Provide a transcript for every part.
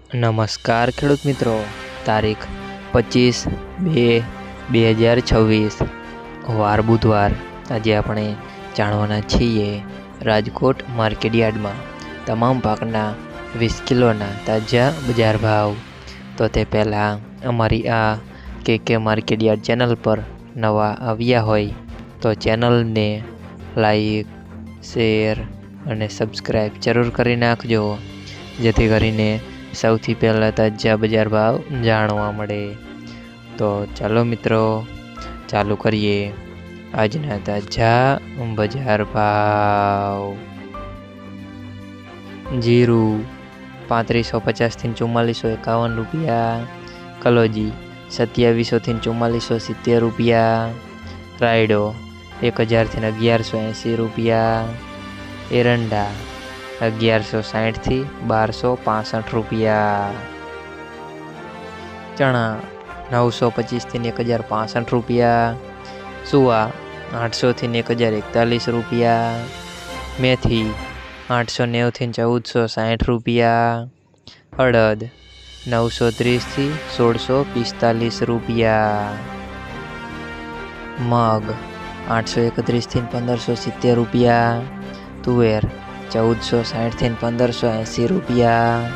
નમસ્કાર ખેડૂત મિત્રો, તારીખ 25/2/2026 વાર બુધવાર। આજે આપણે જાણવાના છીએ રાજકોટ માર્કેટયાર્ડમાં તમામ પાકના 20 કિલોના તાજા બજાર ભાવ। તો તે પહેલાં અમારી આ કે માર્કેટયાર્ડ ચેનલ પર નવા આવ્યા હોય તો ચેનલને લાઈક, શેર અને સબસ્ક્રાઈબ જરૂર કરી નાખજો, જેથી કરીને સૌથી પહેલાં તાજા બજાર ભાવ જાણવા મળે। તો ચાલો મિત્રો, ચાલુ કરીએ આજના તાજા બજાર ભાવ। જીરું 3550 થી 4451 રૂપિયા, કલોજી 2700 થી 4470 રૂપિયા, રાયડો 1000 થી 1180 રૂપિયા, એરંડા 1160 થી 1265 રૂપિયા, ચણા 925 થી 1065 રૂપિયા, સુવા 800 થી 1041 રૂપિયા, મેથી 890 થી 1460 રૂપિયા, અડદ 930 થી 1645 રૂપિયા, મગ 831 થી 1570 રૂપિયા, તુવેર 1460 થી 1580 રૂપિયા,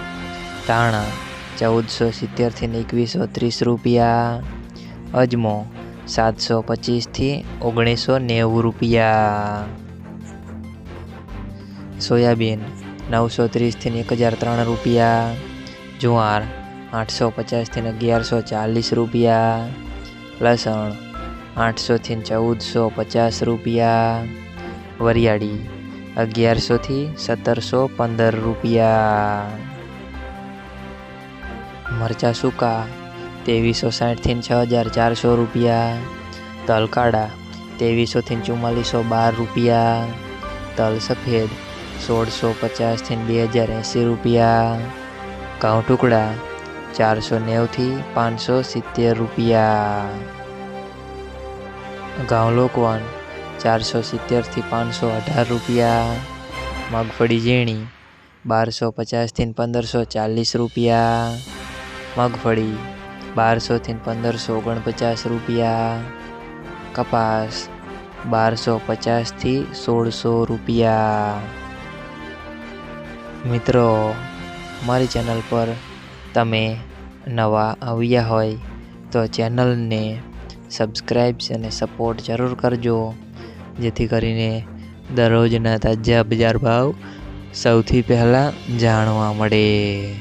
ધાણા 1470 થી 2130 રૂપિયા, અજમો 725 થી 1990 રૂપિયા, સોયાબીન 930 થી 1003 રૂપિયા, જુવાર 850 થી 1140 રૂપિયા, લસણ 800 થી 1450 રૂપિયા, વરિયાળી 1100 થી 1715 રૂપિયા, મરચાં સૂકા 2360 થી 6400 રૂપિયા, તલ કાળા 2300 થી 4412 રૂપિયા, તલ સફેદ 1650 થી 2080 રૂપિયા, ઘઉં ટુકડા 490 થી 570 રૂપિયા, ઘઉં લોકવન 470 થી 518 રૂપિયા, મગફળી ઝીણી 1250 થી 1540 રૂપિયા, મગફળી 1200 થી 1549 રૂપિયા, કપાસ 1250 થી 1600 રૂપિયા। મિત્રો, મારી ચેનલ પર તમે નવા આવ્યા હોય તો ચેનલને સબસ્ક્રાઈબ અને સપોર્ટ જરૂર કરજો, જેથી કરીને દરરોજના તાજા બજાર ભાવ સૌથી પહેલાં જાણવા મળે।